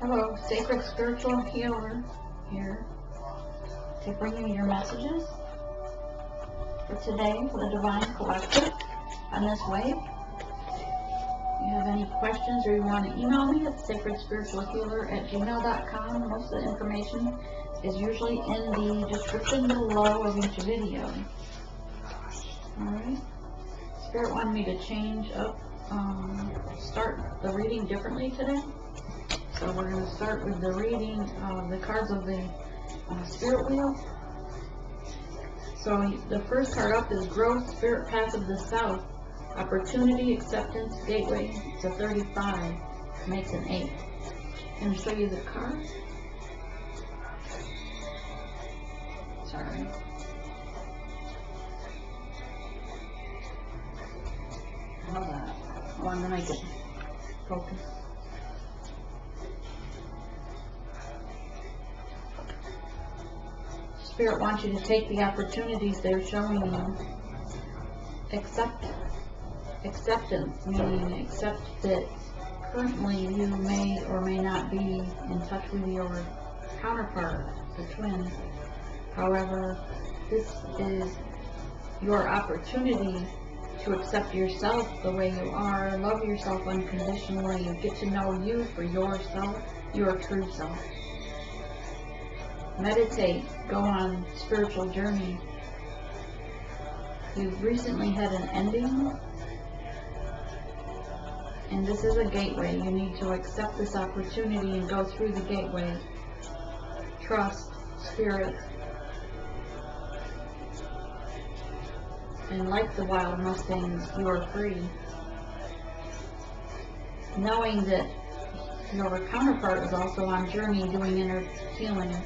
Hello, Sacred Spiritual Healer here to bring you your messages for today for the Divine Collective on this wave. If you have any questions or you want to email me at sacredspiritualhealer@gmail.com. Most of the information is usually in the description below of each video. Alright. Spirit wanted me to change up, start the reading differently today. So we're going to start with the reading of the cards of the Spirit Wheel. So the first card up is Growth, Spirit Path of the South, Opportunity, Acceptance, Gateway. It's a 35, makes an 8. I'm going to show you the cards. Sorry. Hold on. I want to make it focus. Spirit wants you to take the opportunities they're showing you. Acceptance, meaning accept that currently you may or may not be in touch with your counterpart, the twin. However, this is your opportunity to accept yourself the way you are, love yourself unconditionally, and get to know you for yourself, your true self. Meditate, go on spiritual journey. You've recently had an ending, and this is a gateway. You need to accept this opportunity and go through the gateway. Trust, Spirit, and like the wild mustangs, you are free. Knowing that your counterpart is also on journey doing inner healing.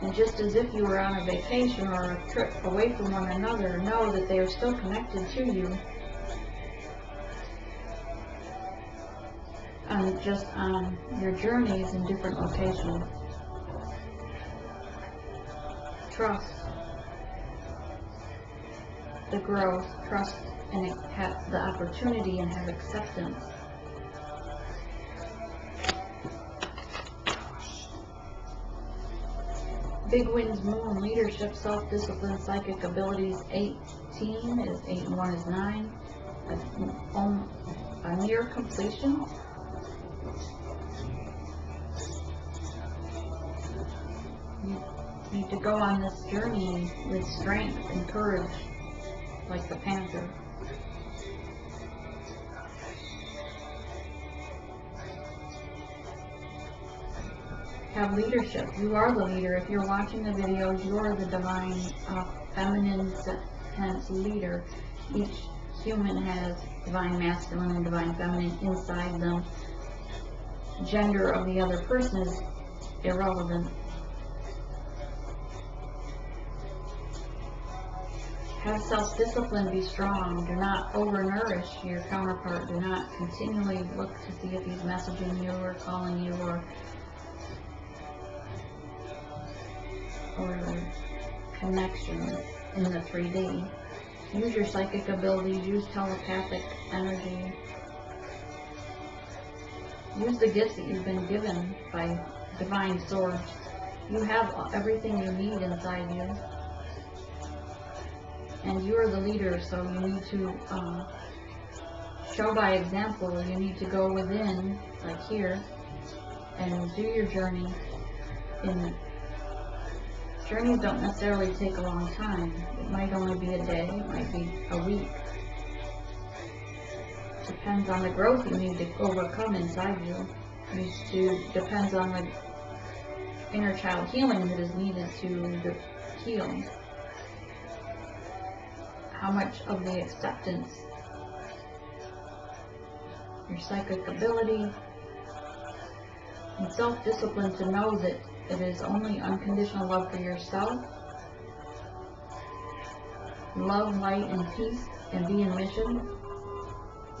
And just as if you were on a vacation or a trip away from one another, know that they are still connected to you. And just on your journeys in different locations. Trust the growth, trust and have the opportunity and have acceptance. Big Winds, Moon, Leadership, Self-Discipline, Psychic Abilities, 18 is 8 and 1 is 9. A near completion. You need to go on this journey with strength and courage, like the panther. Have leadership. You are the leader. If you're watching the videos, you are the divine feminine sense leader. Each human has divine masculine and divine feminine inside them. Gender of the other person is irrelevant. Have self-discipline, be strong. Do not overnourish your counterpart. Do not continually look to see if he's messaging you or calling you or connection in the 3D. Use your psychic abilities, use telepathic energy. Use the gifts that you've been given by divine source. You have everything you need inside you. And you are the leader, so you need to show by example. You need to go within, like here, and do your journey. Journeys don't necessarily take a long time. It might only be a day, it might be a week. Depends on the growth you need to overcome inside you. Depends on the inner child healing that is needed to heal. How much of the acceptance, your psychic ability, and self-discipline to know that it is only unconditional love for yourself, love, light, and peace, and be in mission.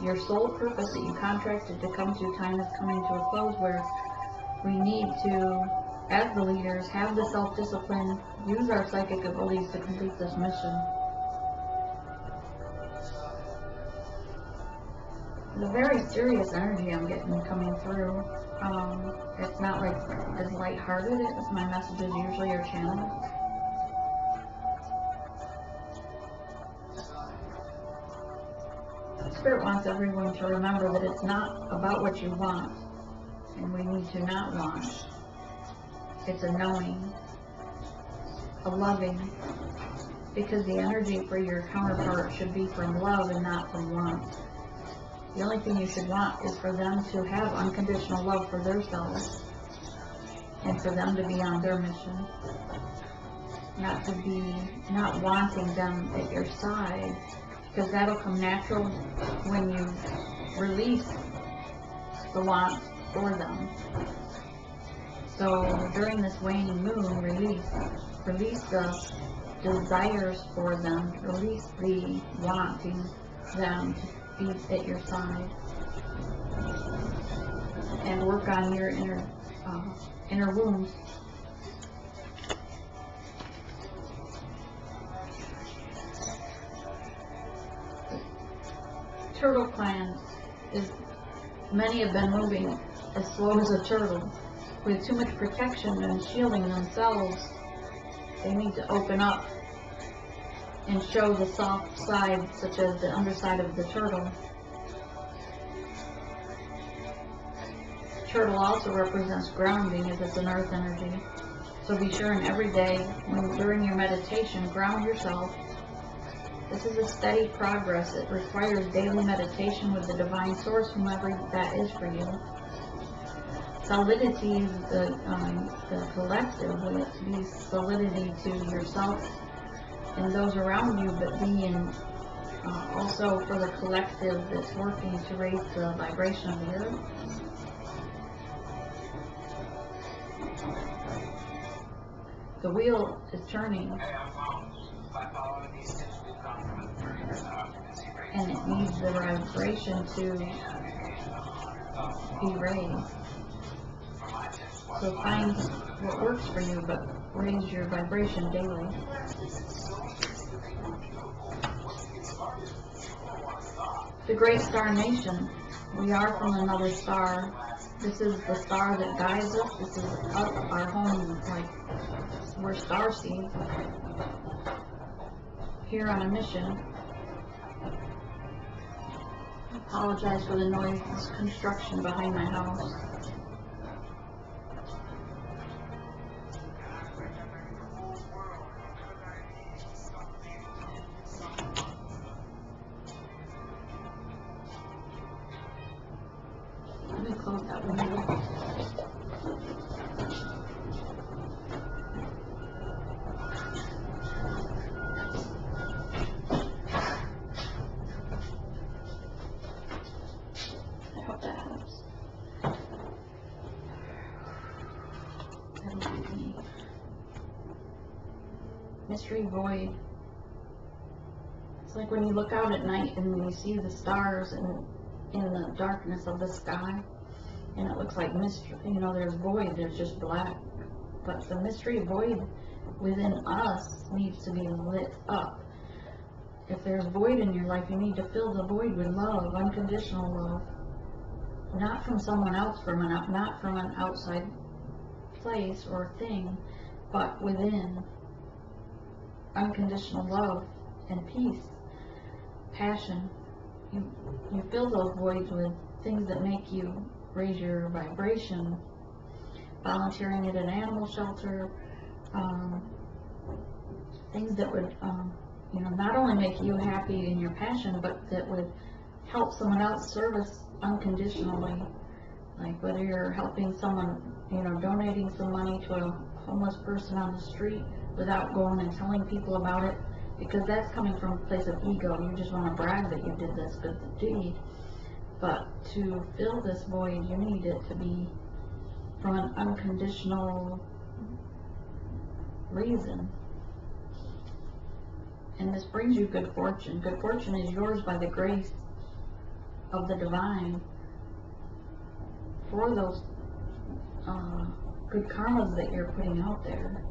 Your sole purpose that you contracted to come to, time is coming to a close where we need to, as the leaders, have the self-discipline, use our psychic abilities to complete this mission. a very serious energy I'm getting coming through. It's not like as lighthearted as my messages usually are channeled. Spirit wants everyone to remember that it's not about what you want, and we need to not want. It's a knowing, a loving, because the energy for your counterpart should be from love and not from want. The only thing you should want is for them to have unconditional love for themselves and for them to be on their mission. Not wanting them at your side, because that'll come natural when you release the want for them. So during this waning moon, release the desires for them, release the wanting them to be at your side, and work on your inner wounds. Turtle clan is, many have been moving as slow as a turtle, with too much protection and shielding themselves. They need to open up and show the soft side, such as the underside of the turtle. Turtle also represents grounding, as it's an earth energy. So be sure and every day, during your meditation, ground yourself. This is a steady progress. It requires daily meditation with the divine source, whomever that is for you. Solidity is the collective, will it be solidity to yourself and those around you, but being also for the collective that's working to raise the vibration of the earth. The wheel is turning, and it needs the vibration to be raised. So find what works for you, but raise your vibration daily. The Great Star Nation. We are from another star. This is the star that guides us. This is up our home, like we're starseeds here on a mission. I apologize for the noise. This construction behind my house. Let me close that window. I hope that helps. That'll be me. Mystery void. It's like when you look out at night and you see the stars and in the darkness of the sky, and it looks like mystery, there's void, there's just black, but the mystery void within us needs to be lit up. If there's void in your life, you need to fill the void with love, unconditional love, not from someone else, not from an outside place or thing, but within. Unconditional love and peace, passion. You fill those voids with things that make you raise your vibration. Volunteering at an animal shelter, things that would, not only make you happy in your passion, but that would help someone else service unconditionally. Like whether you're helping someone, donating some money to a homeless person on the street without going and telling people about it, because that's coming from a place of ego. You just want to brag that you did this good deed. But to fill this void, you need it to be from an unconditional reason. And this brings you good fortune. Good fortune is yours by the grace of the divine for those good karmas that you're putting out there.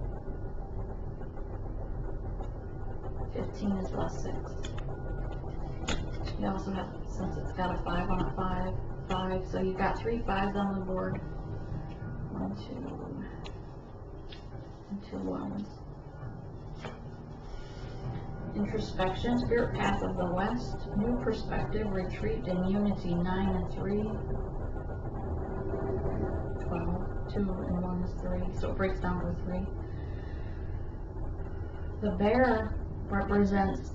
15 is less 6. You also have since it's got a 5 on it, 5, 5. So you've got 3 5s on the board. 1, 2, and 2 1s. Introspection, spirit path of the west, new perspective, retreat and unity, 9 and 3. 12, 2 and 1 is 3, so it breaks down to 3. The bear represents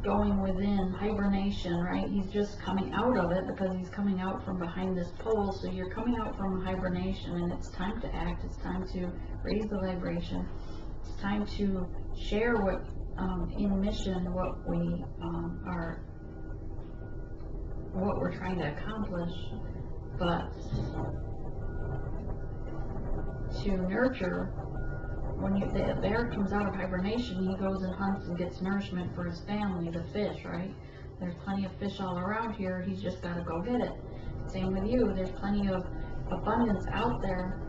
going within, hibernation, right? He's just coming out of it because he's coming out from behind this pole. So you're coming out from hibernation and it's time to act. It's time to raise the vibration. It's time to share what in mission, what we what we're trying to accomplish, but to nurture. When the bear comes out of hibernation, he goes and hunts and gets nourishment for his family, the fish, right? There's plenty of fish all around here. He's just got to go get it. Same with you. There's plenty of abundance out there.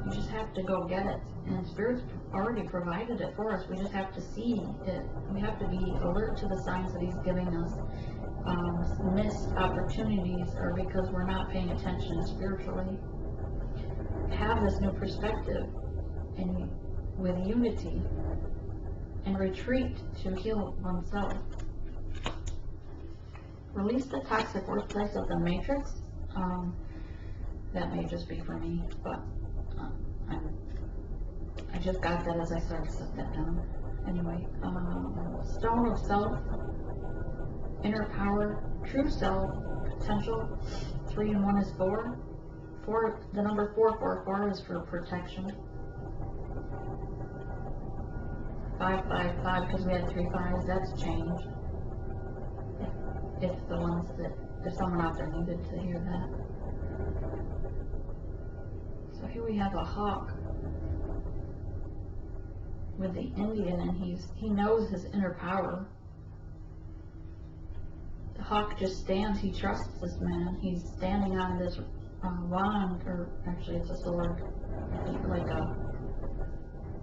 You just have to go get it. And Spirit's already provided it for us. We just have to see it. We have to be alert to the signs that He's giving us. Missed opportunities are because we're not paying attention spiritually. Have this new perspective and with unity and retreat to heal oneself. Release the toxic workplace of the matrix. That may just be for me, but I just got that as I started to set that down. Anyway, stone of self, inner power, true self, potential. 3 and 1 is 4. 4, the number 444 is for protection. 5, 5, 5, because we had 3 5s, that's change. If the ones that, if someone out there needed to hear that. So here we have a hawk with the Indian, and he knows his inner power. The hawk just stands, he trusts this man. He's standing on this wand, or actually it's a sword. I think like a,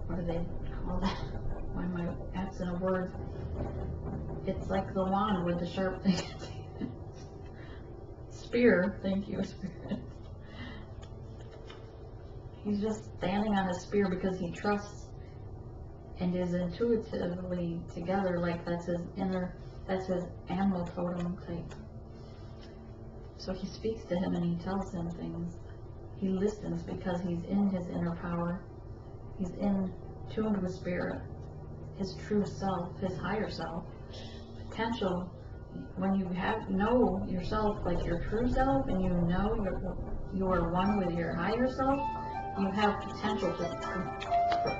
what do they call that? Why am I absent of words? It's like the wand with the sharp thing. Spear, thank you, Spirit. He's just standing on his spear because he trusts and is intuitively together, like that's his animal totem type. So he speaks to him and he tells him things. He listens because he's in his inner power. He's in tuned with Spirit. His true self, his higher self, potential. When you know yourself like your true self, and you know you are one with your higher self, you have potential for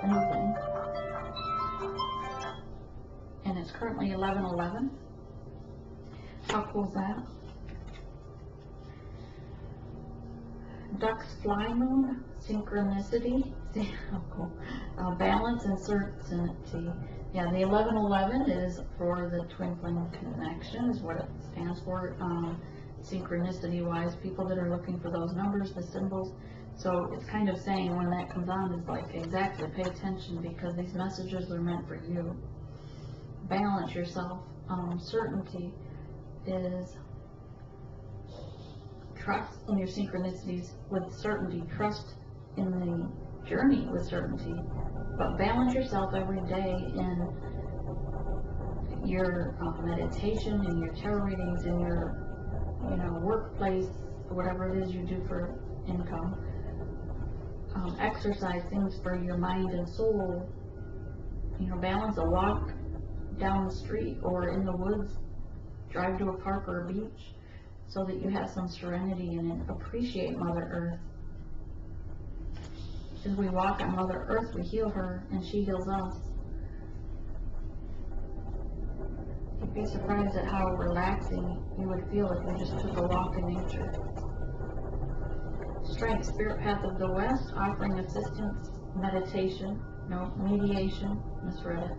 anything. And it's currently 11:11. How cool is that? Ducks fly moon, synchronicity, oh, cool. Balance and certainty. Yeah, the 11:11 is for the twin flame connection, is what it stands for. Synchronicity wise, people that are looking for those numbers, the symbols. So it's kind of saying when that comes on, is like, exactly, pay attention because these messages are meant for you. Balance yourself. Certainty is trust in your synchronicities with certainty, trust in the journey with certainty, but balance yourself every day in your meditation, in your tarot readings, in your workplace, whatever it is you do for income. Exercise, things for your mind and soul. Balance a walk down the street or in the woods, drive to a park or a beach, so that you have some serenity and appreciate Mother Earth. As we walk on Mother Earth, we heal her and she heals us. You'd be surprised at how relaxing you would feel if you just took a walk in nature. Strength, spirit path of the West, offering assistance, meditation, mediation, misread it.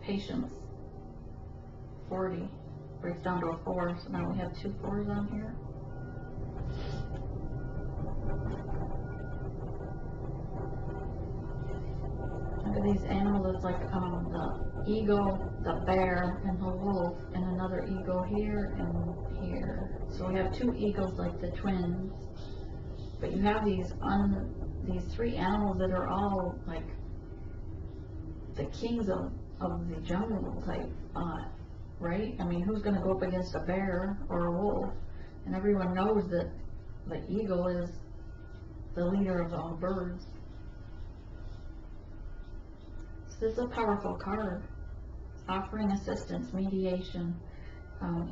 Patience, 40. Breaks down to a 4, so now we have 2 4s on here. Look at these animals. It's like the eagle, the bear, and the wolf, and another eagle here and here. So we have two eagles like the twins, but you have these three animals that are all like the kings of the jungle type, right? I mean, who's going to go up against a bear or a wolf? And everyone knows that the eagle is the leader of all birds. So this is a powerful card, offering assistance, mediation.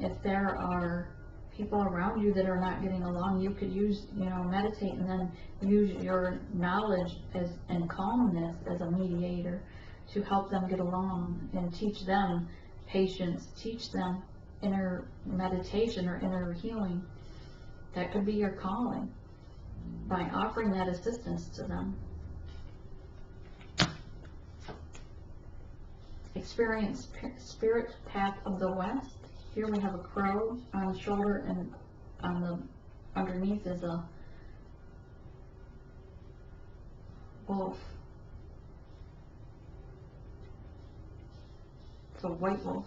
If there are people around you that are not getting along, you could use, meditate and then use your knowledge and calmness as a mediator to help them get along and teach them patience, teach them inner meditation or inner healing. That could be your calling by offering that assistance to them. Experience spirit path of the west. Here we have a crow on the shoulder, and on the underneath is a wolf. It's a white wolf.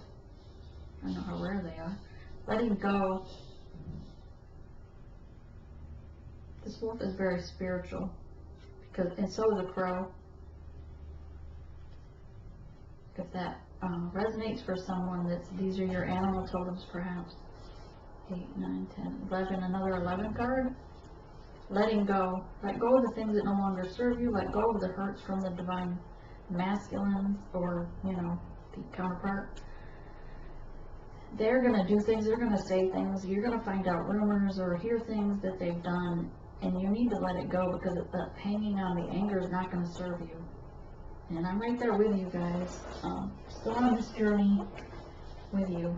I don't know how rare they are. Letting go. This wolf is very spiritual, and so is a crow. If that resonates for someone, these are your animal totems, perhaps. 8, 9, 10, 11, another 11 card. Letting go. Let go of the things that no longer serve you. Let go of the hurts from the divine masculines or, the counterpart. They're going to do things, they're going to say things, you're going to find out rumors or hear things that they've done, and you need to let it go because the hanging on the anger is not going to serve you. And I'm right there with you guys, still on this journey with you,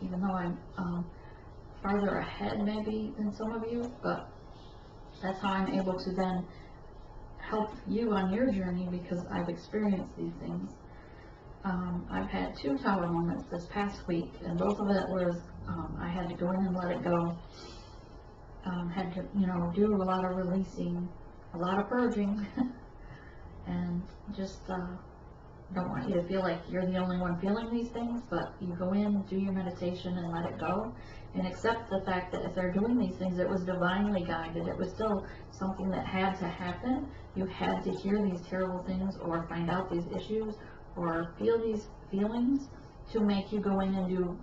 even though I'm farther ahead maybe than some of you, but that's how I'm able to then help you on your journey because I've experienced these things. I've had 2 tower moments this past week, and both of it was I had to go in and let it go. Had to, do a lot of releasing, a lot of purging. And just don't want you to feel like you're the only one feeling these things, but you go in, do your meditation, and let it go, and accept the fact that if they're doing these things, it was divinely guided. It was still something that had to happen. You had to hear these terrible things or find out these issues or feel these feelings to make you go in and do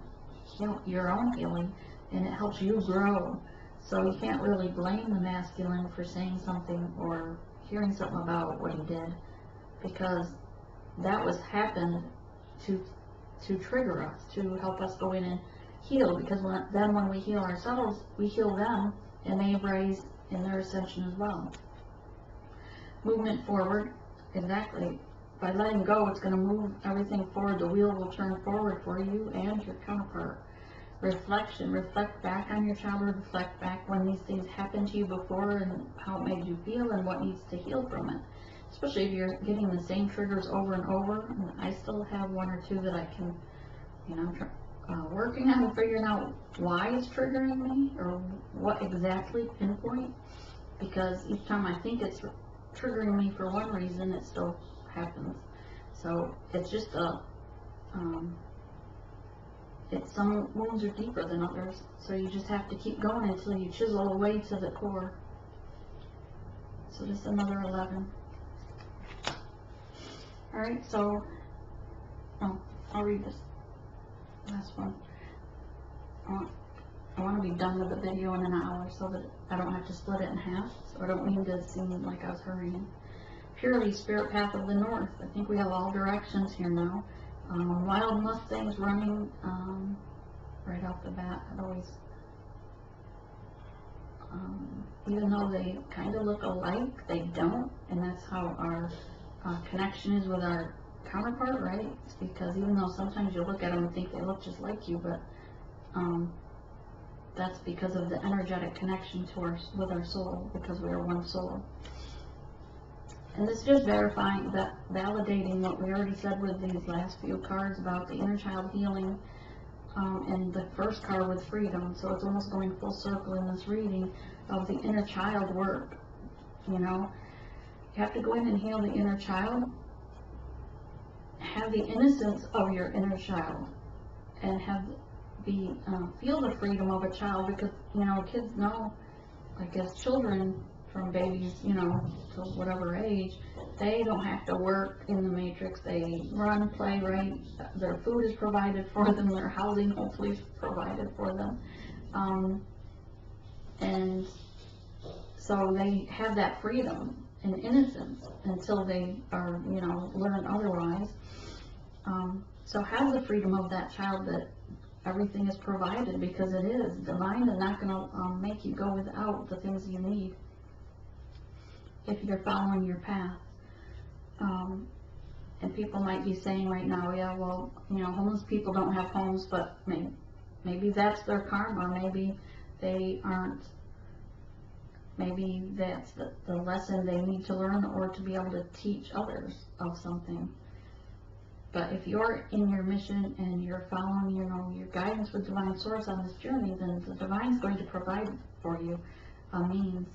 your own healing, and it helps you grow. So you can't really blame the masculine for saying something or hearing something about what he did, because that was happened to trigger us, to help us go in and heal, because when we heal ourselves, we heal them, and they raise in their ascension as well. Movement forward, exactly. By letting go, it's going to move everything forward. The wheel will turn forward for you and your counterpart. Reflection, reflect back on your childhood, reflect back when these things happened to you before and how it made you feel and what needs to heal from it. Especially if you're getting the same triggers over and over. And I still have 1 or 2 that I can, working on figuring out why it's triggering me or what exactly pinpoint. Because each time I think it's triggering me for one reason, it still happens. So it's just some wounds are deeper than others, so you just have to keep going until you chisel away to the core. So just another 11. Alright, so I'll read this last one. I want to be done with the video in an hour so that I don't have to split it in half, so I don't mean to seem like I was hurrying. Purely spirit path of the north. I think we have all directions here now. Wild Mustangs running right off the bat. It always, even though they kind of look alike, they don't, and that's how our connection is with our counterpart, right? It's because even though sometimes you look at them and think they look just like you, but that's because of the energetic connection with our soul, because we are one soul. And this is just verifying, validating what we already said with these last few cards about the inner child healing, and the first card with freedom. So it's almost going full circle in this reading of the inner child work. You have to go in and heal the inner child have the innocence of your inner child, and feel the freedom of a child, because, you know, kids know, I guess children from babies, you know, to whatever age, they don't have to work in the matrix. They run, play, right? Their food is provided for them, their housing hopefully is provided for them. And so they have that freedom and innocence until they are, you know, learn otherwise. So have the freedom of that child, that everything is provided, because it is. Divine is not going to make you go without the things you need if you're following your path. And people might be saying right now, yeah, well, you know, homeless people don't have homes, but maybe that's their karma. Maybe they aren't. Maybe that's the lesson they need to learn, or to be able to teach others of something. But if you're in your mission and you're following, you know, your guidance with Divine Source on this journey, then the Divine's going to provide for you a means.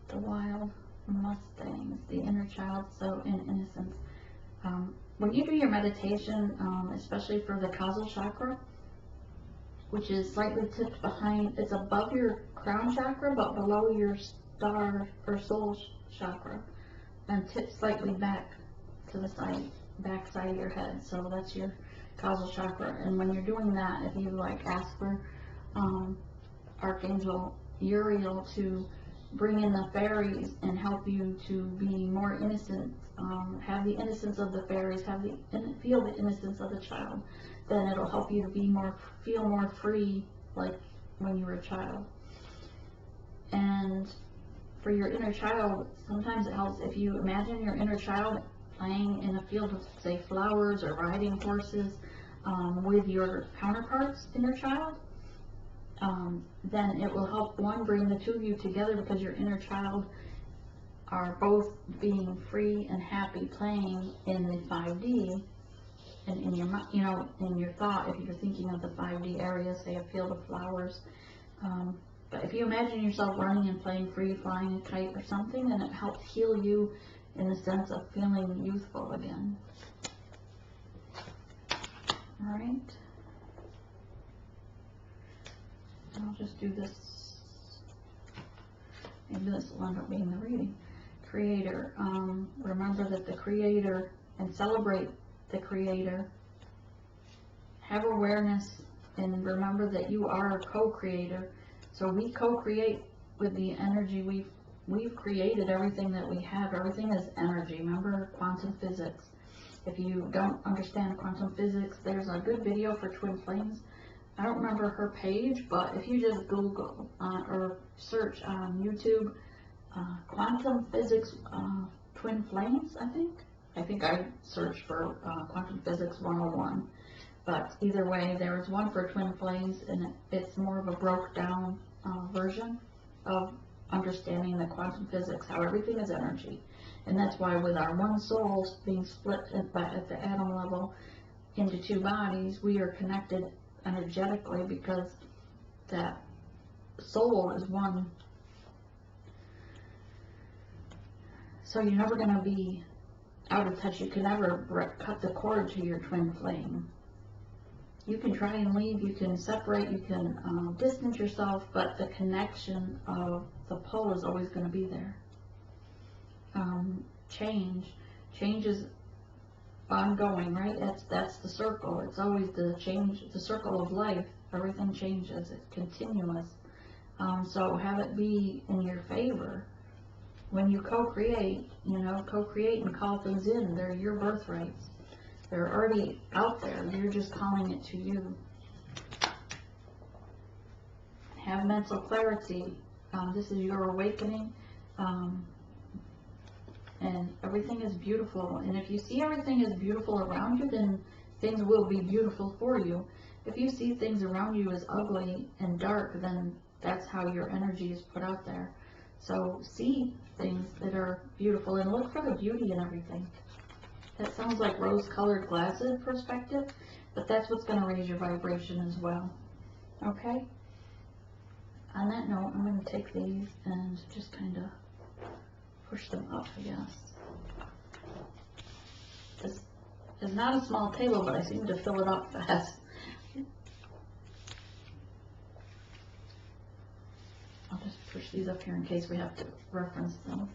The wild Mustangs, the inner child, so in innocence. When you do your meditation, especially for the causal chakra, which is slightly tipped behind, it's above your crown chakra, but below your star or soul chakra, and tipped slightly back to the back side of your head. So that's your causal chakra. And when you're doing that, if you like ask for Archangel Uriel to bring in the fairies and help you to be more innocent, have the innocence of the fairies, feel the innocence of the child, then it'll help you to feel more free, like when you were a child. And for your inner child, sometimes it helps if you imagine your inner child playing in a field of, say, flowers or riding horses with your counterpart's inner child. Then it will help, one, bring the two of you together, because your inner child are both being free and happy playing in the 5D, and in your, you know, in your thought, if you're thinking of the 5D area, say a field of flowers. But if you imagine yourself running and playing free, flying a kite or something, then it helps heal you in the sense of feeling youthful again. All right. I'll just do this. Maybe this will end up being the reading. Creator. Remember that the Creator, and celebrate the Creator. Have awareness, and remember that you are a co-creator. So we co-create with the energy. We've created everything that we have. Everything is energy. Remember quantum physics. If you don't understand quantum physics, there's a good video for Twin Flames. I don't remember her page, but if you just Google or search on YouTube, quantum physics Twin Flames, I think I searched for quantum physics 101. But either way, there is one for Twin Flames, and it's more of a broke down version of understanding the quantum physics, how everything is energy. And that's why with our one soul being split at the atom level into two bodies, we are connected energetically, because that soul is one. So you're never going to be out of touch. You can never cut the cord to your twin flame. You can try and leave, you can separate, you can distance yourself, but the connection of the pull is always going to be there. Change is ongoing, right? That's the circle. It's always the circle of life. Everything changes. It's continuous. So have it be in your favor. When you co-create, co-create and call things in. They're your birthrights. They're already out there. You're just calling it to you. Have mental clarity. This is your awakening. And everything is beautiful. And if you see everything is beautiful around you, then things will be beautiful for you. If you see things around you as ugly and dark, then that's how your energy is put out there. So see things that are beautiful and look for the beauty in everything. That sounds like rose-colored glasses perspective, but that's what's going to raise your vibration as well. Okay? On that note, I'm going to take these and just kind of push them up, I guess. This is not a small table, but I seem to fill it up fast. I'll just push these up here in case we have to reference them.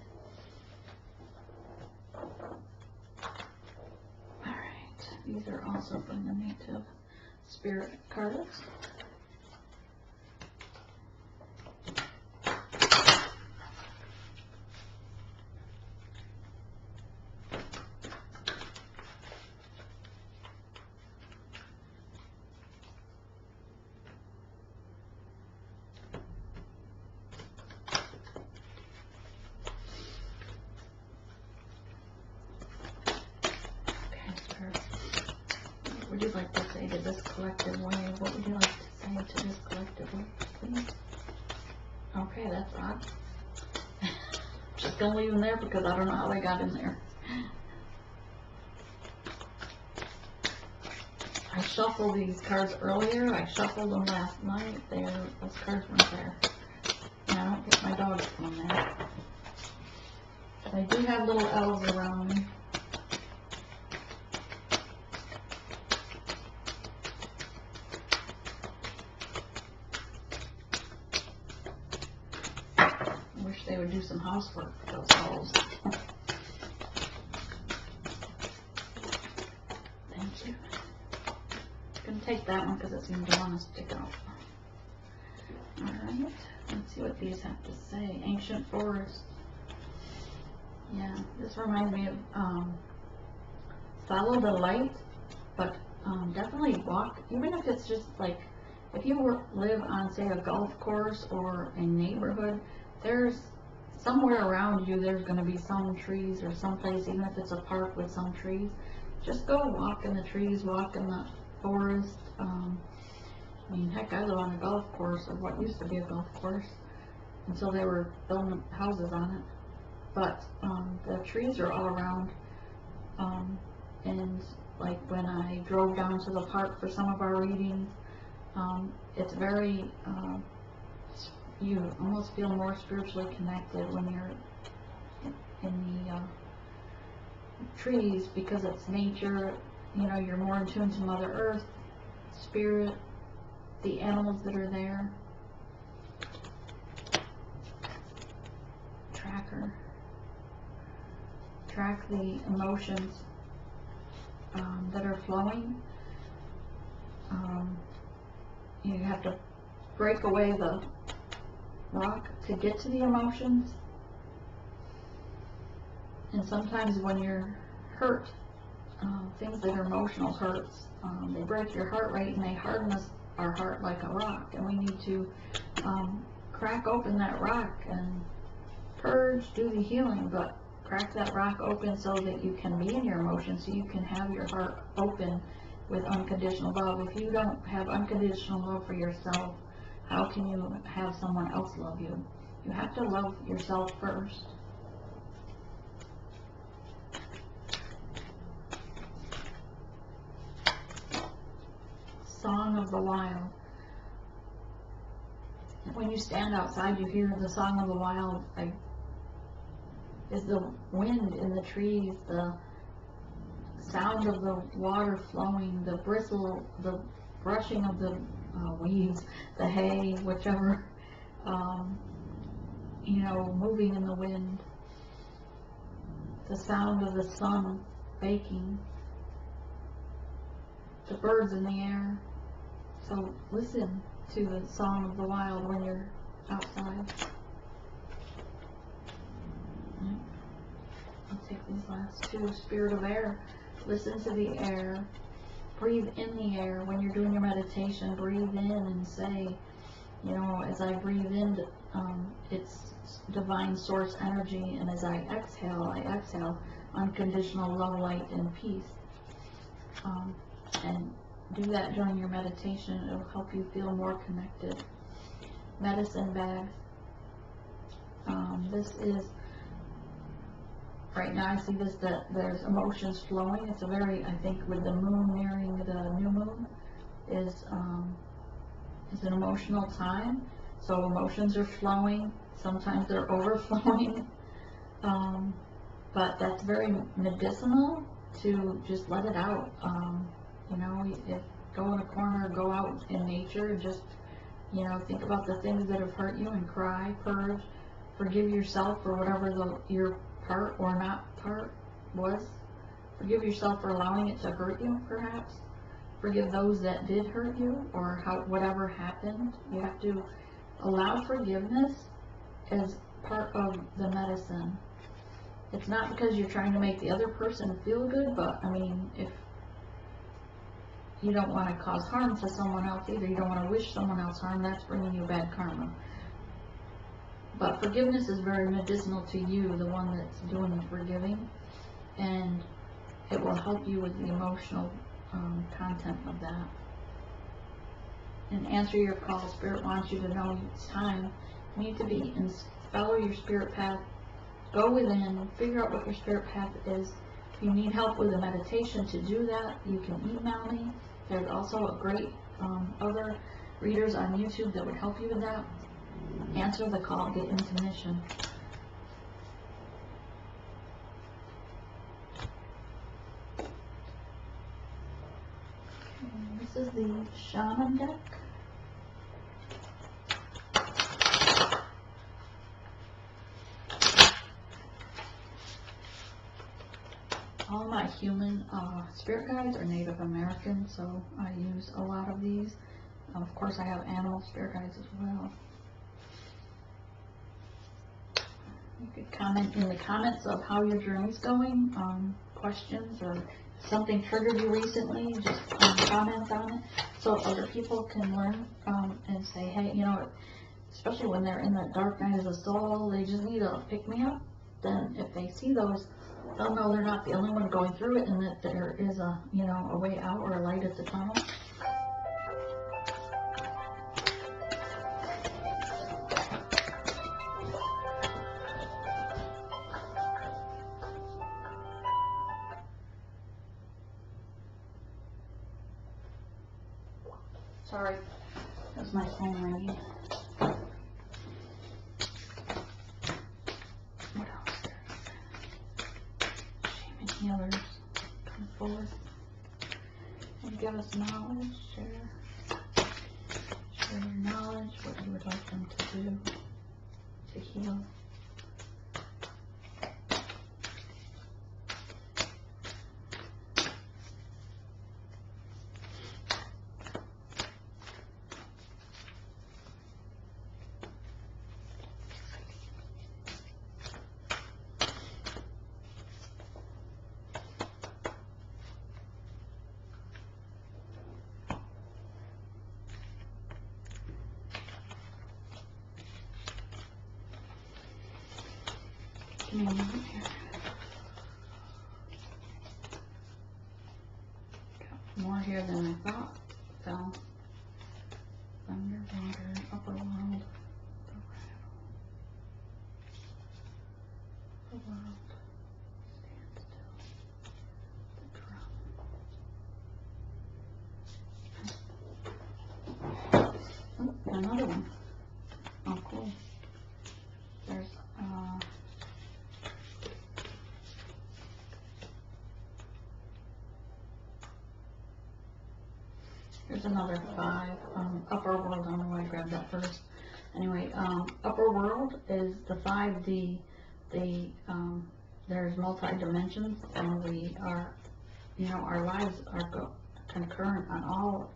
Alright, these are also from the Native Spirit cards. What would you like to say to this collective wave? What would you like to say to this collective wave, please? Okay, that's odd. Just gonna leave them there because I don't know how they got in there. I shuffled these cards earlier. I shuffled them last night. Those cards weren't there. And I don't get my dogs from there. But I do have little elves around me. They would do some housework for those elves. Thank you. I'm going to take that one because it seems to want to stick out. Alright, let's see what these have to say. Ancient Forest. Yeah, this reminds me of follow the light, but definitely walk, even if it's just like, if you live on, say, a golf course or a neighborhood, there's somewhere around you, there's going to be some trees or someplace, even if it's a park with some trees. Just go walk in the trees, walk in the forest. I mean, heck, I live on a golf course, or what used to be a golf course, until they were building houses on it. But the trees are all around. And like when I drove down to the park for some of our readings, it's very you almost feel more spiritually connected when you're in the trees, because it's nature. You know, you're more in tune to Mother Earth, Spirit, the animals that are there. Tracker. Track the emotions that are flowing. You have to break away the rock to get to the emotions. And sometimes when you're hurt, things that are emotional hurts, they break your heart rate and they harden our heart like a rock. And we need to crack open that rock and purge, do the healing, but crack that rock open so that you can be in your emotions, so you can have your heart open with unconditional love. If you don't have unconditional love for yourself, how can you have someone else love you? You have to love yourself first. Song of the Wild. When you stand outside, you hear the Song of the Wild. Is the wind in the trees, the sound of the water flowing, the bristle, the brushing of the weeds, the hay, whichever, moving in the wind, the sound of the sun baking, the birds in the air. So listen to the Song of the Wild when you're outside. I'll take these last two. Spirit of Air. Listen to the air. Breathe in the air. When you're doing your meditation, breathe in and say, as I breathe in, it's divine source energy, and as I exhale unconditional love, light, and peace. And do that during your meditation. It'll help you feel more connected. Medicine bag. This is, right now I see this, that there's emotions flowing. It's a very, I think with the moon nearing the new moon, is an emotional time. So emotions are flowing, sometimes they're overflowing, but that's very medicinal to just let it out. You know, if go in a corner, go out in nature, and just, you know, think about the things that have hurt you and cry, purge, forgive yourself for whatever your part or not part was. Forgive yourself for allowing it to hurt you, perhaps. Forgive those that did hurt you, or whatever happened. You have to allow forgiveness as part of the medicine. It's not because you're trying to make the other person feel good, but I mean, if you don't want to cause harm to someone else either, you don't want to wish someone else harm, that's bringing you bad karma. But forgiveness is very medicinal to you, the one that's doing the forgiving, and it will help you with the emotional content of that. And answer your call. Spirit wants you to know it's time. You need to be follow your spirit path. Go within, figure out what your spirit path is. If you need help with a meditation to do that, you can email me. There's also a great other readers on YouTube that would help you with that. Answer the call, get into mission. This is the Shaman deck. All my human spirit guides are Native American, so I use a lot of these. Of course, I have animal spirit guides as well. You could comment in the comments of how your journey's going, questions, or something triggered you recently, just comment on it so other people can learn and say, hey, you know, especially when they're in that dark night of the soul, they just need a pick-me-up. Then if they see those, they'll know they're not the only one going through it, and that there is a, you know, a way out or a light at the tunnel. Sorry, that's my phone ringing. What else? Shaman healers, come forward and give us knowledge. Share your knowledge, what you would like them to do to heal. Give me a moment here. Got more here than I thought. Fell. Thunder, water, upper world. The world. Stand still. The drum. Oh, another one. Oh, cool. There's here's another 5. Upper world. I don't know why I grabbed that first. Anyway, upper world is the 5D. There's multi-dimensions, and we are, you know, our lives are concurrent on all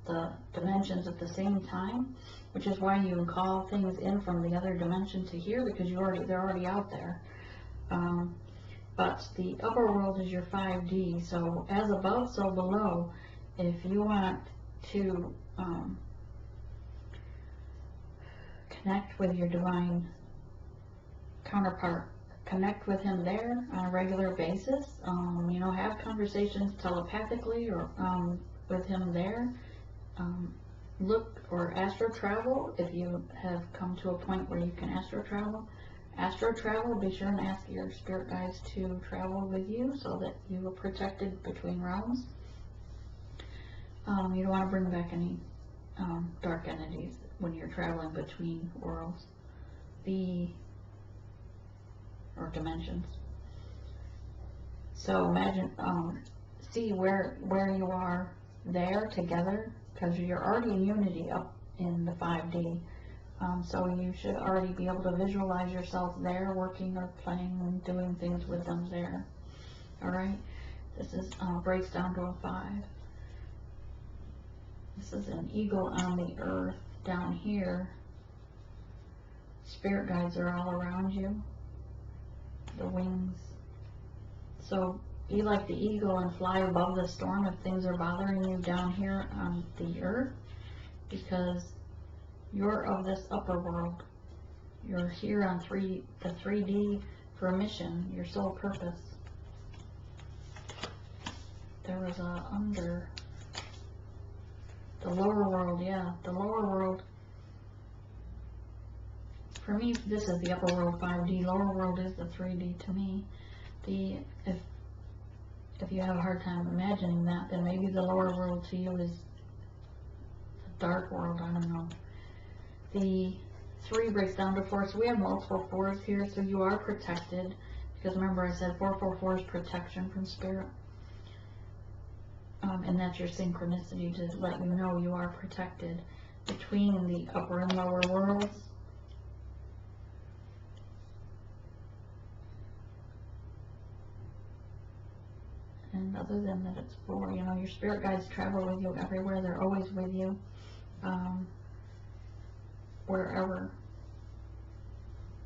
the dimensions at the same time, which is why you can call things in from the other dimension to here, because they're already out there. But the upper world is your 5D, so as above, so below. If you want to connect with your divine counterpart, connect with him there on a regular basis, you know, have conversations telepathically or with him there. Look or astro travel if you have come to a point where you can astro travel. Astro travel, be sure and ask your spirit guides to travel with you so that you are protected between realms. You don't want to bring back any dark entities when you're traveling between worlds, or dimensions. So imagine, see where you are there together, because you're already in unity up in the 5D. So you should already be able to visualize yourself there, working or playing and doing things with them there. Alright? This is breaks down to a 5. This is an eagle on the earth down here. Spirit guides are all around you. The wings. So be like the eagle and fly above the storm if things are bothering you down here on the earth, because you're of this upper world. You're here on the 3D for a mission, your sole purpose. There was the lower world, yeah, the lower world. For me, this is the upper world 5D. Lower world is the 3D to me. If you have a hard time imagining that, then maybe the lower world to you is the dark world. I don't know. The 3 breaks down to 4, so we have multiple 4s here, so you are protected, because remember I said 444 is protection from spirit, and that's your synchronicity to let you know you are protected between the upper and lower worlds. And other than that, it's 4. You know, your spirit guides travel with you everywhere. They're always with you, wherever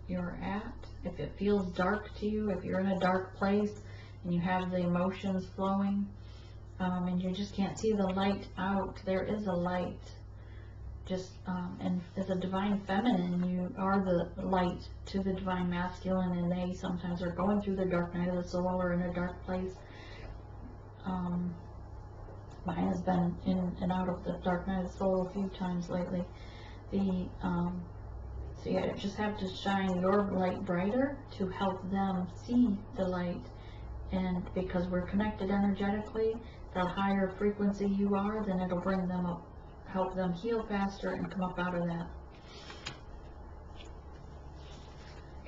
you're at. If it feels dark to you, if you're in a dark place and you have the emotions flowing, and you just can't see the light out, there is a light. Just and as a divine feminine, you are the light to the divine masculine, and they sometimes are going through the dark night of the soul or in a dark place. Mine has been in and out of the dark night of the soul a few times lately. So you just have to shine your light brighter to help them see the light. And because we're connected energetically, the higher frequency you are, then it'll bring them up, help them heal faster and come up out of that.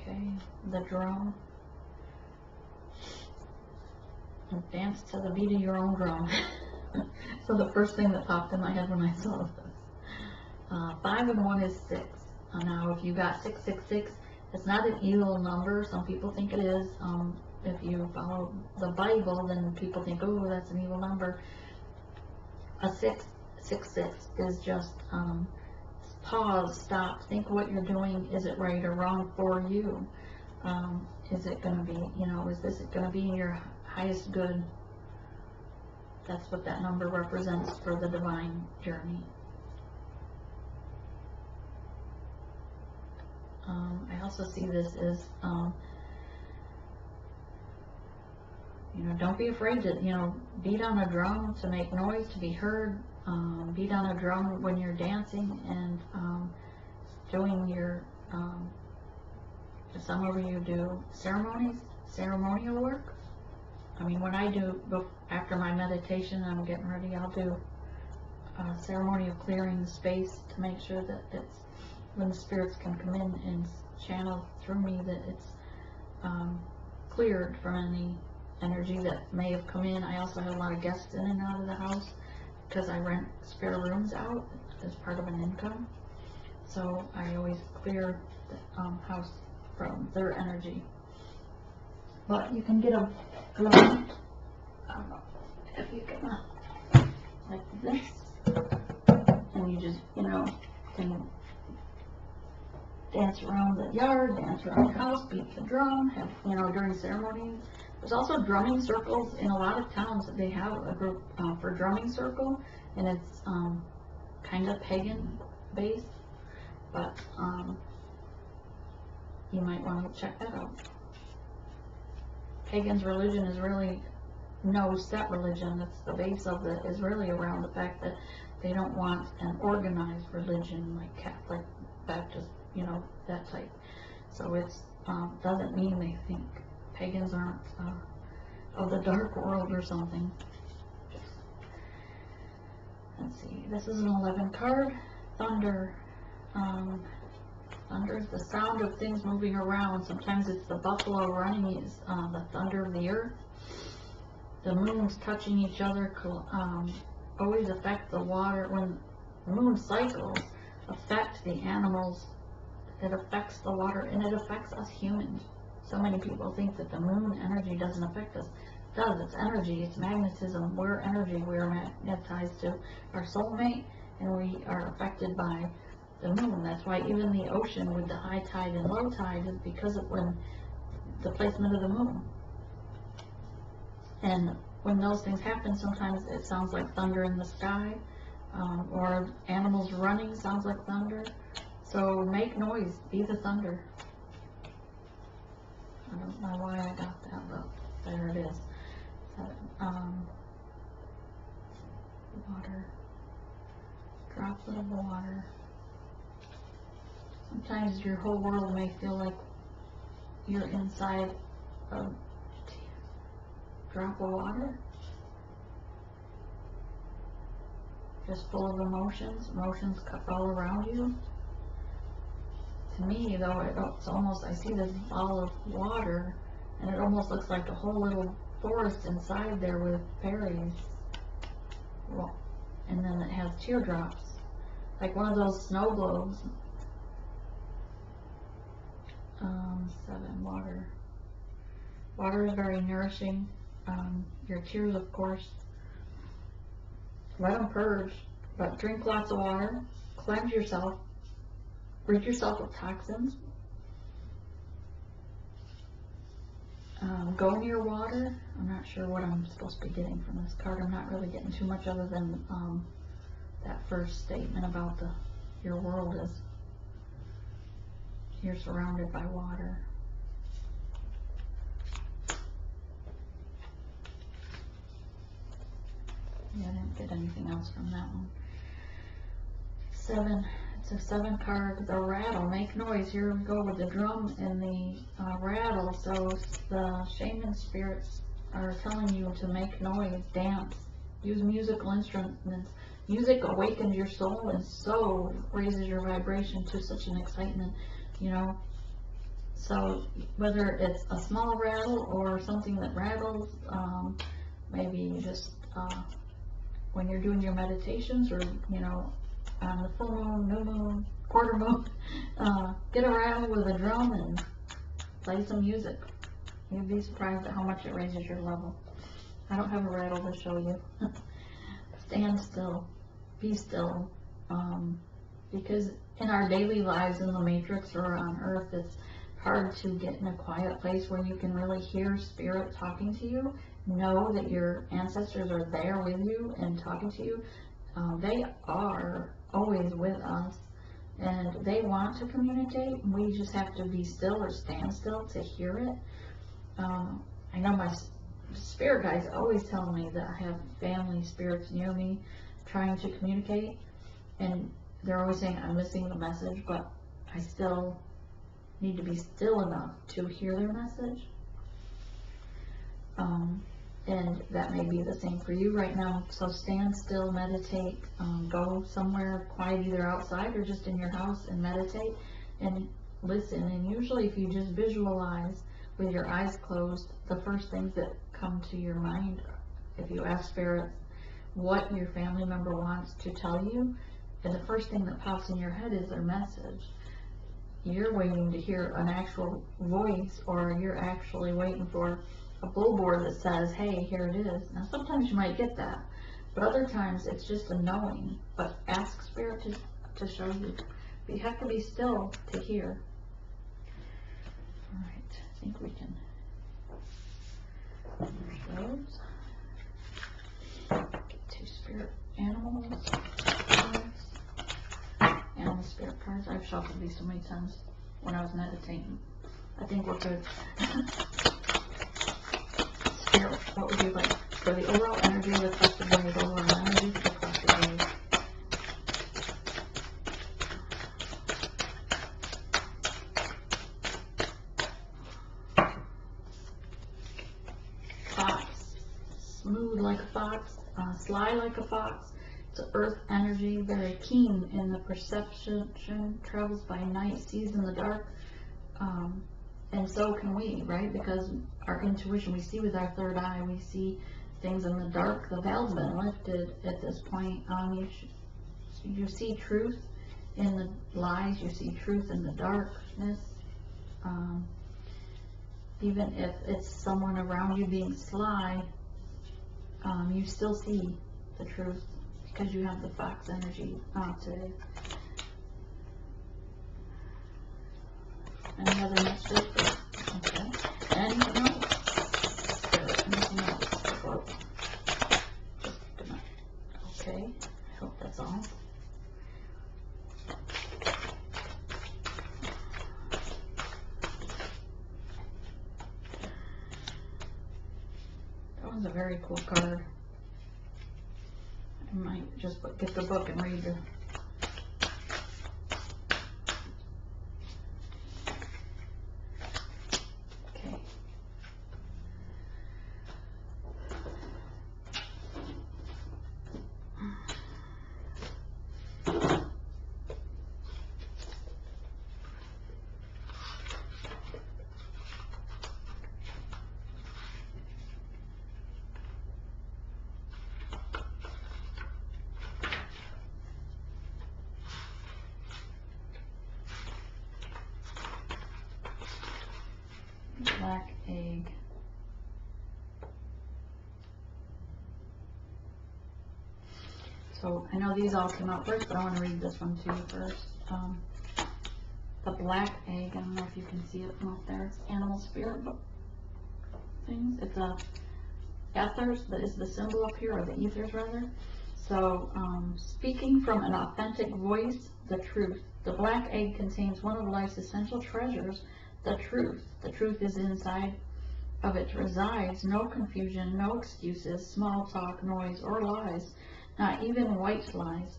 Okay, the drum. And dance to the beat of your own drum. So the first thing that popped in my head when I saw this. 5 and 1 is 6. Now if you got 666, it's not an evil number. Some people think it is. If you follow the Bible, then people think, oh, that's an evil number. A 666 is just pause, stop, think what you're doing. Is it right or wrong for you? Is it going to be, is this going to be in your highest good? That's what that number represents for the divine journey. I also see this as, don't be afraid to, beat on a drum to make noise, to be heard. Beat on a drum when you're dancing and doing your, some of you do ceremonial work. I mean, when I do, after my meditation, I'm getting ready, I'll do a ceremony of clearing the space to make sure that it's, when the spirits can come in and channel through me, that it's cleared from any energy that may have come in. I also have a lot of guests in and out of the house because I rent spare rooms out as part of an income. So I always clear the house from their energy. But you can get a drum, I don't know if you can, like this, and you just, can dance around the yard, dance around the house, beat the drum, have, during ceremonies. There's also drumming circles in a lot of towns. They have a group for drumming circle, and it's kind of pagan based, but you might want to check that out. Pagan's religion is really no set religion. That's the base of it, is really around the fact that they don't want an organized religion like Catholic, Baptist, that type. So it's doesn't mean they think pagans aren't of the dark world or something. let's see, this is an 11 card. Thunder. Thunder is the sound of things moving around. Sometimes it's the buffalo running, is the thunder of the earth. The moons touching each other always affect the water. When the moon cycles affect the animals, it affects the water, and it affects us humans. So many people think that the moon energy doesn't affect us. It does. It's energy. It's magnetism. We're energy. We're magnetized to our soulmate, and we are affected by the moon. That's why even the ocean with the high tide and low tide is because of when the placement of the moon. And when those things happen, sometimes it sounds like thunder in the sky, or animals running sounds like thunder. So make noise, be the thunder. I don't know why I got that, but there it is. Water, droplet of water. Sometimes your whole world may feel like you're inside a drop of water, just full of emotions all around you. To me, though, it's almost, I see this ball of water, and it almost looks like a whole little forest inside there with fairies. Well, and then it has teardrops, like one of those snow globes. 7, water. Water is very nourishing. Your tears, of course, let them purge, but drink lots of water, cleanse yourself, rid yourself of toxins, go near water. I'm not sure what I'm supposed to be getting from this card. I'm not really getting too much other than that first statement about your world is, you're surrounded by water. Yeah, I didn't get anything else from that one. 7, it's a 7 card, the rattle, make noise. Here we go with the drum and the rattle. So the shaman spirits are telling you to make noise, dance, use musical instruments. Music awakens your soul and so raises your vibration to such an excitement, you know. So whether it's a small rattle or something that rattles, maybe just when you're doing your meditations, or you know, on the full moon, new moon, quarter moon, get a rattle with a drum and play some music. You'd be surprised at how much it raises your level. I don't have a rattle to show you. Stand still, be still, because in our daily lives in the matrix or on earth, it's hard to get in a quiet place where you can really hear spirit talking to you. Know that your ancestors are there with you and talking to you. They are always with us, and they want to communicate. We just have to be still or stand still to hear it. I know my spirit guides always tell me that I have family spirits near me trying to communicate, and they're always saying I'm missing the message, but I still need to be still enough to hear their message. And that may be the same for you right now. So stand still, meditate, go somewhere quiet, either outside or just in your house, and meditate and listen. And usually if you just visualize with your eyes closed, the first things that come to your mind, if you ask spirits what your family member wants to tell you, and the first thing that pops in your head is their message. You're waiting to hear an actual voice, or you're actually waiting for a billboard that says, hey, here it is. Now sometimes you might get that, but other times it's just a knowing. But ask spirit to show you. But you have to be still to hear. Alright, I think we can use those. Get 2 spirit animals cards. Animal spirit cards. I've shuffled these so many times when I was meditating. I think we're good. Spirit, what would you like for the overall energy of the collective wave? Overall energy for the collective wave. Fox, smooth like a fox, sly like a fox, It's earth energy, very keen in the perception, travels by night, sees in the dark, and so can we, right? Because our intuition, we see with our third eye, we see things in the dark. The veil's been lifted at this point. You see truth in the lies, you see truth in the darkness. Even if it's someone around you being sly, you still see the truth because you have the fox energy today. Any other messages? Okay. Anything else? Anything else? Well, just gonna, okay. I hope that's all. That one's a very cool card. I might just get the book and read it. Okay. Black egg. So I know these all came out first, but I want to read this one to you first. The black egg, I don't know if you can see it from up there. It's animal spirit book things. It's a ethers that is the symbol up here, or the ethers rather. So speaking from an authentic voice, the truth. The black egg contains one of life's essential treasures, the truth. The truth is inside of it resides. No confusion, no excuses, small talk, noise, or lies, not even white lies.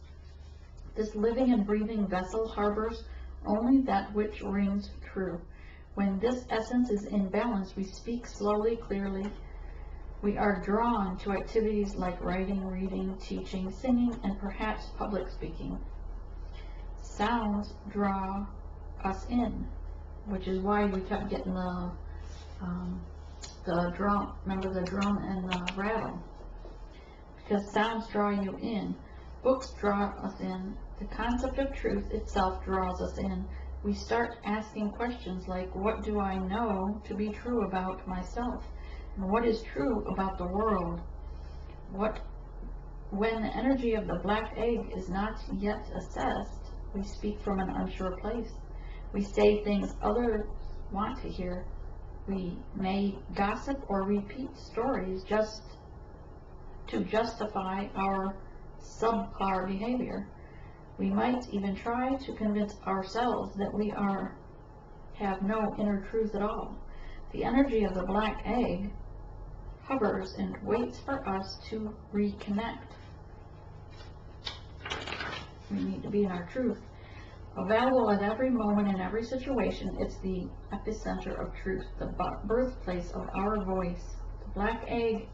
This living and breathing vessel harbors only that which rings true. When this essence is in balance, we speak slowly, clearly. We are drawn to activities like writing, reading, teaching, singing, and perhaps public speaking. Sounds draw us in, which is why we kept getting the drum, remember the drum and the rattle, because sounds draw you in. Books draw us in. The concept of truth itself draws us in. We start asking questions like, what do I know to be true about myself? And what is true about the world? When the energy of the black egg is not yet assessed, we speak from an unsure place. We say things others want to hear. We may gossip or repeat stories just to justify our subpar behavior. We might even try to convince ourselves that we have no inner truth at all. The energy of the black egg hovers and waits for us to reconnect. We need to be in our truth. Available at every moment in every situation, it's the epicenter of truth, the birthplace of our voice, the black egg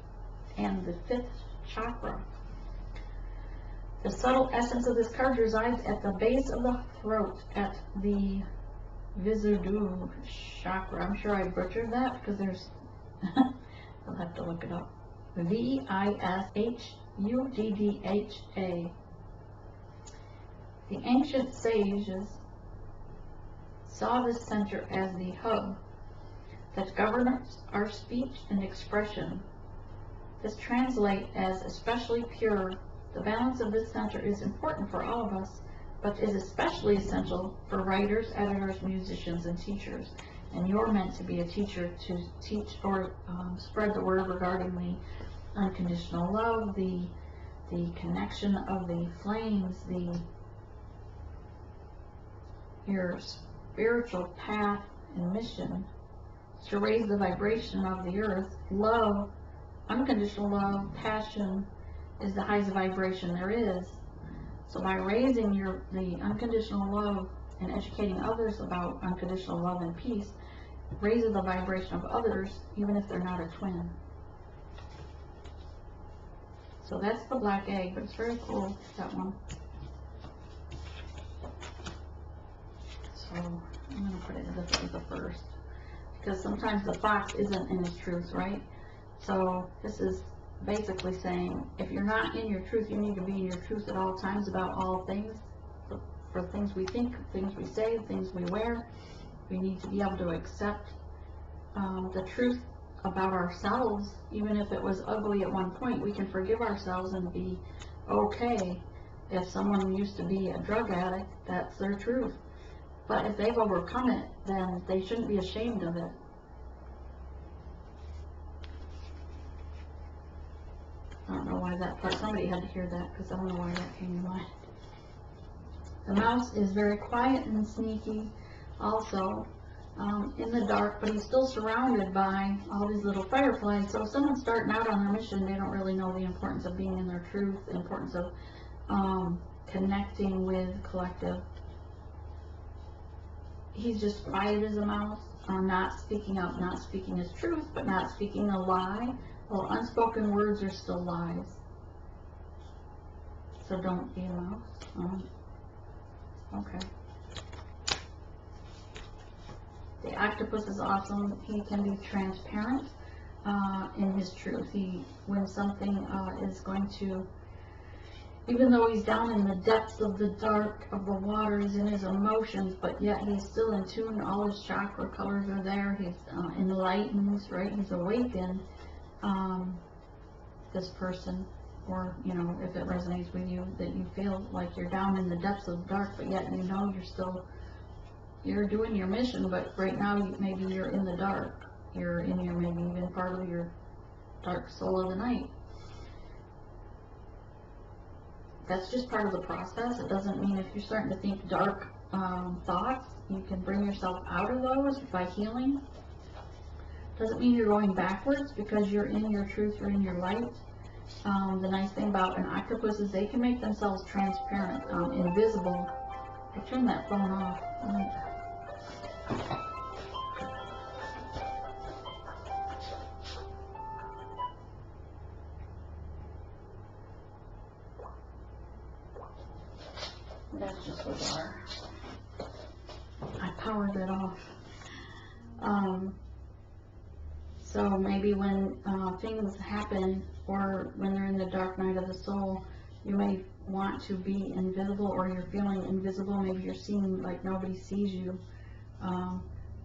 and the fifth chakra. The subtle essence of this card resides at the base of the throat, at the Visuddha chakra. I'm sure I butchered that because there's, I'll have to look it up. Vishuddha. The ancient sages saw this center as the hub that governs our speech and expression. This translates as especially pure. The balance of this center is important for all of us, but is especially essential for writers, editors, musicians, and teachers. And you're meant to be a teacher to teach or spread the word regarding the unconditional love, the connection of the flames, your spiritual path and mission, to raise the vibration of the earth. Love, unconditional love, passion is the highest vibration there is. So by raising the unconditional love and educating others about unconditional love and peace, raises the vibration of others, even if they're not a twin. So that's the black egg, but it's very cool, that one. So I'm going to put it as if it was the first, because sometimes the fox isn't in his truth, right? So this is basically saying, if you're not in your truth, you need to be in your truth at all times about all things. For things we think, things we say, things we wear. We need to be able to accept the truth about ourselves, even if it was ugly at one point. We can forgive ourselves and be okay. If someone used to be a drug addict, that's their truth. But if they've overcome it, then they shouldn't be ashamed of it. I don't know why that part, somebody had to hear that, because I don't know why that came to mind. The mouse is very quiet and sneaky also, in the dark, but he's still surrounded by all these little fireflies. So if someone's starting out on their mission, they don't really know the importance of being in their truth, the importance of connecting with collective. He's just quiet as a mouse, not speaking out, not speaking his truth, but not speaking a lie. Well, unspoken words are still lies. So don't be a mouse. Okay. The octopus is awesome. He can be transparent in his truth. When something is going to, even though he's down in the depths of the dark of the water, he's in his emotions, but yet he's still in tune. All his chakra colors are there. He's enlightened, right? He's awakened. This person, or if it resonates with you, that you feel like you're down in the depths of the dark, but yet you're doing your mission, but right now maybe you're in the dark. You're in your, maybe even part of your dark soul of the night. That's just part of the process. It doesn't mean if you're starting to think dark thoughts, you can bring yourself out of those by healing. Doesn't mean you're going backwards, because you're in your truth, you're in your light. The nice thing about an octopus is they can make themselves transparent, invisible. I turned that phone off. That's just bizarre. I powered it off. So maybe when things happen, or when they're in the dark night of the soul, you may want to be invisible, or you're feeling invisible. Maybe you're seeing like nobody sees you,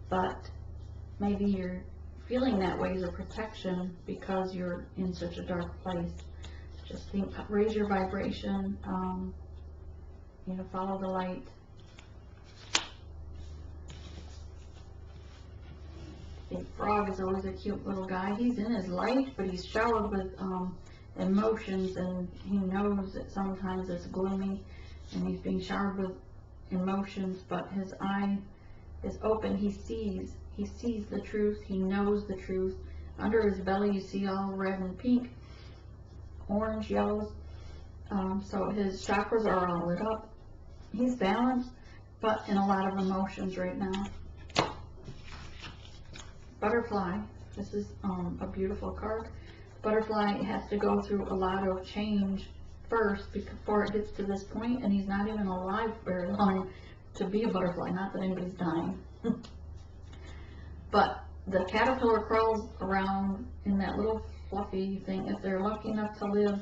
but maybe you're feeling that way as a protection because you're in such a dark place. Just think, raise your vibration, follow the light. The frog is always a cute little guy. He's in his light, but he's showered with emotions, and he knows that sometimes it's gloomy, and he's being showered with emotions, but his eye is open. He sees the truth. He knows the truth. Under his belly you see all red and pink, orange, yellows. So his chakras are all lit up. He's balanced, but in a lot of emotions right now. Butterfly. This is a beautiful card. Butterfly has to go through a lot of change first before it gets to this point, and he's not even alive very long to be a butterfly. Not that anybody's dying. But the caterpillar crawls around in that little fluffy thing. If they're lucky enough to live,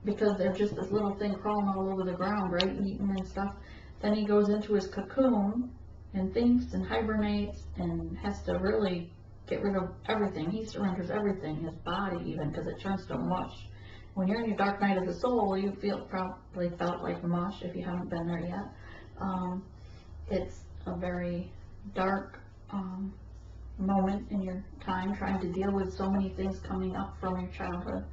because they're just this little thing crawling all over the ground, right, eating and stuff. Then he goes into his cocoon and thinks and hibernates and has to really get rid of everything. He surrenders everything, his body even, because it turns to mush. When you're in your dark night of the soul, you probably felt like mush if you haven't been there yet. It's a very dark moment in your time, trying to deal with so many things coming up from your childhood.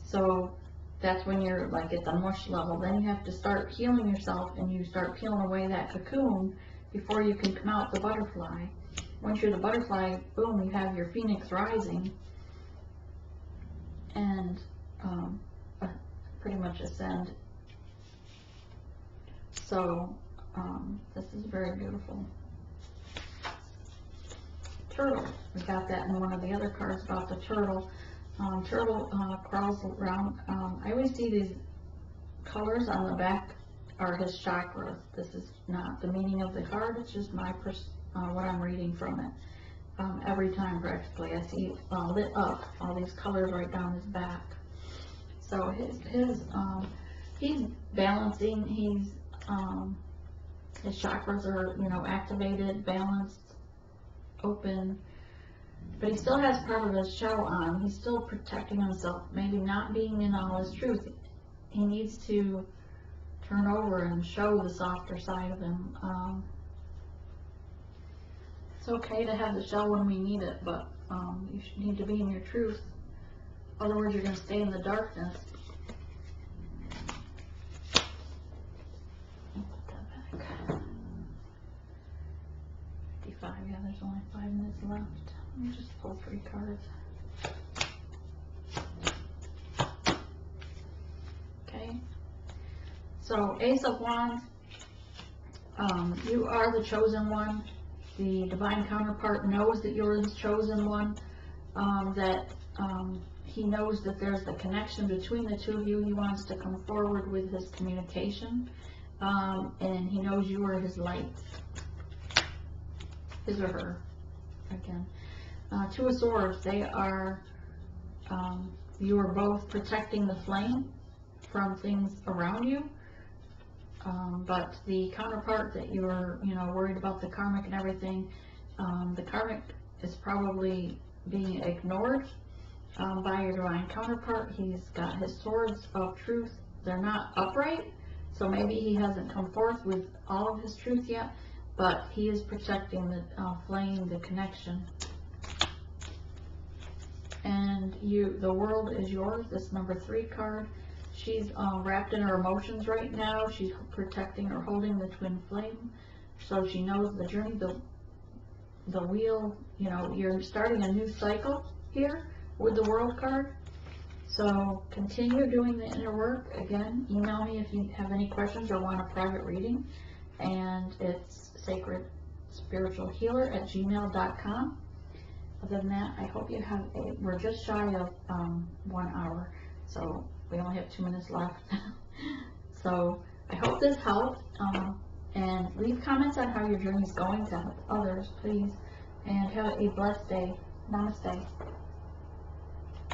So that's when you're like at the mush level. Then you have to start healing yourself, and you start peeling away that cocoon before you can come out the butterfly. Once you're the butterfly, boom, you have your phoenix rising, and pretty much ascend. So this is very beautiful. turtle. We got that in one of the other cards about the turtle. Turtle crawls around. I always see these colors on the back are his chakras. This is not the meaning of the card. It's just my what I'm reading from it. Every time practically I see lit up all these colors right down his back. So he's balancing. His chakras are, you know, activated, balanced, open, but he still has part of his shell on. He's still protecting himself, maybe not being in all his truth. He needs to turn over and show the softer side of him. It's okay to have the shell when we need it, but you need to be in your truth. Otherwise, you're going to stay in the darkness. Yeah, there's only 5 minutes left. Let me just pull 3 cards. Okay. So, Ace of Wands. You are the chosen one. The divine counterpart knows that you're the chosen one. He knows that there's the connection between the two of you. He wants to come forward with his communication. And he knows you are his light. His or her, again. 2 of Swords, they are, you are both protecting the flame from things around you, but the counterpart that you're, you know, worried about the karmic and everything, the karmic is probably being ignored by your divine counterpart. He's got his swords of truth. They're not upright, so maybe he hasn't come forth with all of his truth yet, but he is protecting the flame, the connection. And the world is yours, this number 3 card. She's wrapped in her emotions right now. She's protecting or holding the twin flame. So she knows the journey, the wheel, you know, you're starting a new cycle here with the world card. So continue doing the inner work. Again, email me if you have any questions or want a private reading. And it's sacredspiritualhealer@gmail.com. Other than that, I hope you have we're just shy of 1 hour, so we only have 2 minutes left. So I hope this helped, and leave comments on how your journey is going to help others, please, and have a blessed day. Namaste.